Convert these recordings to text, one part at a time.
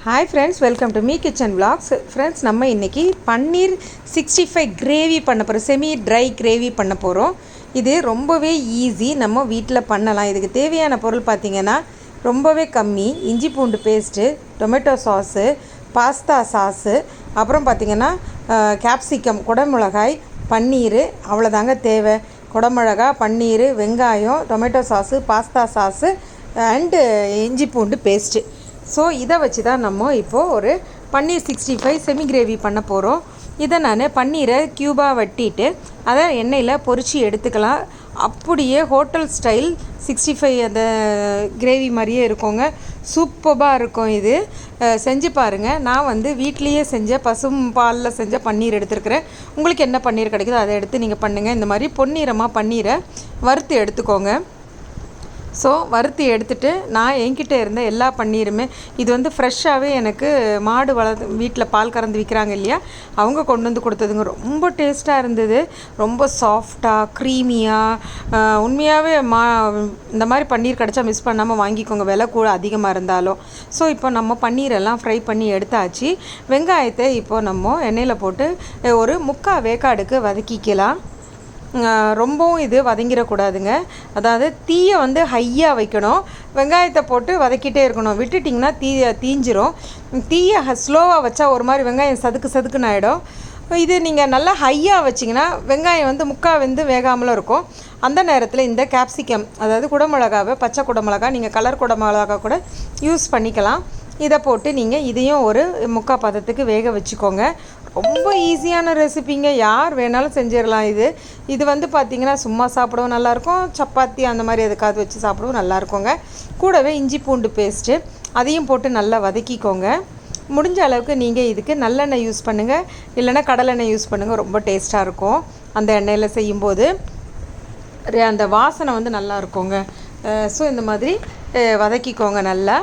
Hi friends, welcome to Me Kitchen Vlogs. Friends, நம்ம இன்னைக்கு பன்னீர் 65 gravy பண்ண போறோம். செமி ட்ரை கிரேவி பண்ண போறோம். இது ரொம்பவே ஈஸி, நம்ம வீட்ல பண்ணலாம். இதுக்கு தேவையான பொருள் பாத்தீங்கன்னா ரொம்பவே கம்மி. இஞ்சி பூண்டு paste, tomato sauce, pasta sauce, அப்புறம் பாத்தீங்கன்னா கேப்சிகம், குடமிளகாய், பன்னீர், அவ்வளவுதாங்க தேவை. குடமிளகாய், பன்னீர், வெங்காயம், tomato sauce, pasta sauce and இஞ்சி பூண்டு பேஸ்ட். ஸோ இதை வச்சு தான் நம்ம இப்போது ஒரு பன்னீர் 65 செமி கிரேவி பண்ண போகிறோம். இதை நான் பன்னீரை க்யூபாக வெட்டிட்டு அதை எண்ணெயில் பொரித்து எடுத்துக்கலாம். அப்படியே ஹோட்டல் ஸ்டைல் 65 அந்த கிரேவி மாதிரியே இருக்குங்க. சூப்பராக இருக்கும். இது செஞ்சு பாருங்கள். நான் வீட்லேயே செஞ்ச பசும் பாலில் செஞ்ச பன்னீர் எடுத்துருக்கிறேன். உங்களுக்கு என்ன பன்னீர் கிடைக்குதோ அதை எடுத்து நீங்கள் பண்ணுங்கள். இந்த மாதிரி பொன்னிறமாக பன்னீரை வறுத்து எடுத்துக்கோங்க. ஸோ வறுத்து எடுத்துகிட்டு நான் என்கிட்ட இருந்த எல்லா பன்னீருமே இது ஃப்ரெஷ்ஷாகவே எனக்கு மாடு வீட்டில் பால் கறந்து விற்கிறாங்க இல்லையா, அவங்க கொண்டு வந்து கொடுத்ததுங்க. ரொம்ப டேஸ்ட்டாக இருந்தது. ரொம்ப சாஃப்டாக க்ரீமியாக. உண்மையாகவே இந்த மாதிரி பன்னீர் கிடச்சா மிஸ் பண்ணாமல் வாங்கிக்கோங்க, விலை கூட அதிகமாக இருந்தாலும். ஸோ இப்போ நம்ம பன்னீரெல்லாம் ஃப்ரை பண்ணி எடுத்தாச்சு. வெங்காயத்தை இப்போ நம்ம எண்ணெயில் போட்டு ஒரு 3/4 வேக்காடுக்கு வதக்கிக்கலாம். ரொம்பவும் இது வதங்கிடக்கூடாதுங்க. அதாவது தீயை ஹையாக வைக்கணும். வெங்காயத்தை போட்டு வதக்கிட்டே இருக்கணும். விட்டுட்டிங்கன்னா தீஞ்சிரும். தீயை ஸ்லோவாக வச்சா ஒரு மாதிரி வெங்காயம் சதுக்குன்னு ஆகிடும். இது நீங்கள் நல்லா ஹையாக வச்சிங்கன்னா வெங்காயம் 3/4 வெந்து வேகாமலும் இருக்கும். அந்த நேரத்தில் இந்த கேப்சிகம், அதாவது குடமிளகாவை, பச்சை குடமிளகா, நீங்கள் கலர் குடமிளகா கூட யூஸ் பண்ணிக்கலாம். இதை போட்டு நீங்கள் இதையும் ஒரு 3/4 பதத்துக்கு வேக வச்சுக்கோங்க. ரொம்ப ஈஸியான ரெசிபிங்க, யார் வேணாலும் செஞ்சிடலாம். இது பார்த்திங்கன்னா சும்மா சாப்பிடவும் நல்லாயிருக்கும், சப்பாத்தி அந்த மாதிரி எதுக்காவது வச்சு சாப்பிடவும் நல்லாயிருக்குங்க. கூடவே இஞ்சி பூண்டு பேஸ்ட்டு அதையும் போட்டு நல்லா வதக்கிக்கோங்க. முடிஞ்ச அளவுக்கு நீங்கள் இதுக்கு நல்லெண்ணெய் யூஸ் பண்ணுங்கள், இல்லைன்னா கடலெண்ணெய் யூஸ் பண்ணுங்கள். ரொம்ப டேஸ்ட்டாக இருக்கும். அந்த எண்ணெயில் செய்யும்போது அந்த வாசனை நல்லா இருக்குங்க. ஸோ இந்த மாதிரி வதக்கிக்கோங்க நல்லா.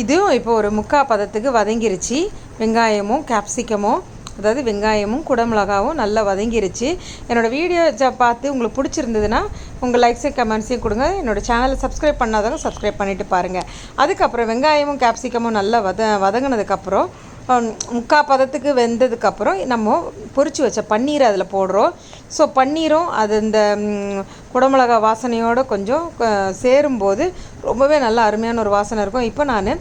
இதுவும் இப்போ ஒரு 3/4 பதத்துக்கு வதங்கிருச்சு. வெங்காயமும் கேப்சிகமும், அதாவது வெங்காயமும் குடமிளகாவும் நல்லா வதங்கிருச்சு. என்னோடய வீடியோ பார்த்து உங்களுக்கு பிடிச்சிருந்ததுன்னா உங்கள் லைக்ஸையும் கமெண்ட்ஸையும் கொடுங்க. என்னோடய சேனலை சப்ஸ்கிரைப் பண்ணாதவங்க சப்ஸ்கிரைப் பண்ணிவிட்டு பாருங்கள். அதுக்கப்புறம் வெங்காயமும் கேப்சிகமும் நல்லா வதங்கினதுக்கப்புறம் 3/4 பதத்துக்கு வெந்ததுக்கப்புறம் நம்ம பொரிச்சு வச்ச பன்னீரை அதில் போடுறோம். ஸோ பன்னீரும் அது இந்த குடமிளகா வாசனையோடு கொஞ்சம் சேரும்போது ரொம்பவே நல்லா அருமையான ஒரு வாசனை இருக்கும். இப்போ நான்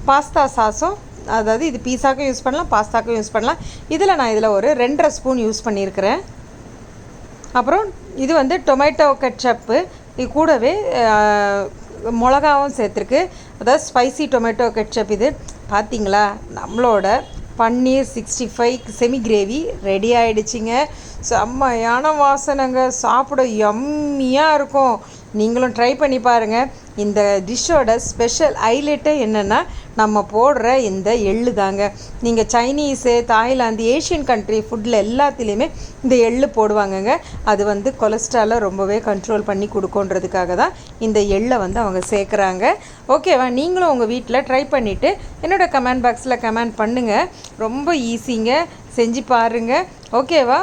பாஸ்தா சாஸும், அதாவது இது பீஸாக்கும் யூஸ் பண்ணலாம், பாஸ்தாக்கும் யூஸ் பண்ணலாம். இதில் ஒரு 2.5 ஸ்பூன் யூஸ் பண்ணியிருக்கிறேன். அப்புறம் இது டொமேட்டோ கெட்சப்பு, இது கூடவே மிளகாவும் சேர்த்துருக்கு. அதாவது ஸ்பைசி டொமேட்டோ கெட்சப். இது பார்த்திங்களா, நம்மளோட பன்னீர் 65 செமி கிரேவி ரெடி ஆகிடுச்சிங்க. செம்மையான வாசனைங்க, சாப்பிட யம்மியாக இருக்கும். நீங்களும் ட்ரை பண்ணி பாருங்கள். இந்த டிஷ்ஷோட ஸ்பெஷல் ஹைலைட்டே என்னென்னா நம்ம போடுற இந்த எள்ளு தாங்க. நீங்கள் சைனீஸு, தாய்லாந்து, ஏஷியன் கண்ட்ரி ஃபுட்டில் எல்லாத்துலேயுமே இந்த எள்ளு போடுவாங்கங்க. அது கொலஸ்ட்ராலை ரொம்பவே கண்ட்ரோல் பண்ணி கொடுக்குன்றதுக்காக தான் இந்த எள்ளை அவங்க சேர்க்குறாங்க. ஓகேவா, நீங்களும் உங்கள் வீட்டில் ட்ரை பண்ணிவிட்டு என்னோடய கமெண்ட் பாக்ஸில் கமெண்ட் பண்ணுங்கள். ரொம்ப ஈஸிங்க, செஞ்சு பாருங்கள். ஓகேவா.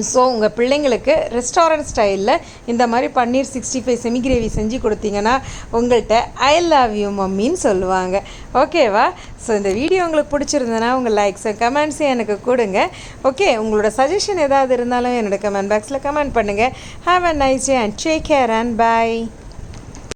ஸோ உங்கள் பிள்ளைங்களுக்கு ரெஸ்டாரண்ட் ஸ்டைலில் இந்த மாதிரி பன்னீர் 65 செமி கிரேவி செஞ்சு கொடுத்தீங்கன்னா உங்கள்கிட்ட ஐ லவ் யூ மம்மின்னு சொல்லுவாங்க. ஓகேவா. ஸோ இந்த வீடியோ உங்களுக்கு பிடிச்சிருந்ததுன்னா உங்கள் லைக்ஸை கமெண்ட்ஸையும் எனக்கு கொடுங்க. ஓகே, உங்களோட சஜஷன் ஏதாவது இருந்தாலும் என்னோடய கமெண்ட் பாக்ஸில் கமெண்ட் பண்ணுங்கள். Have a nice day and take care and by.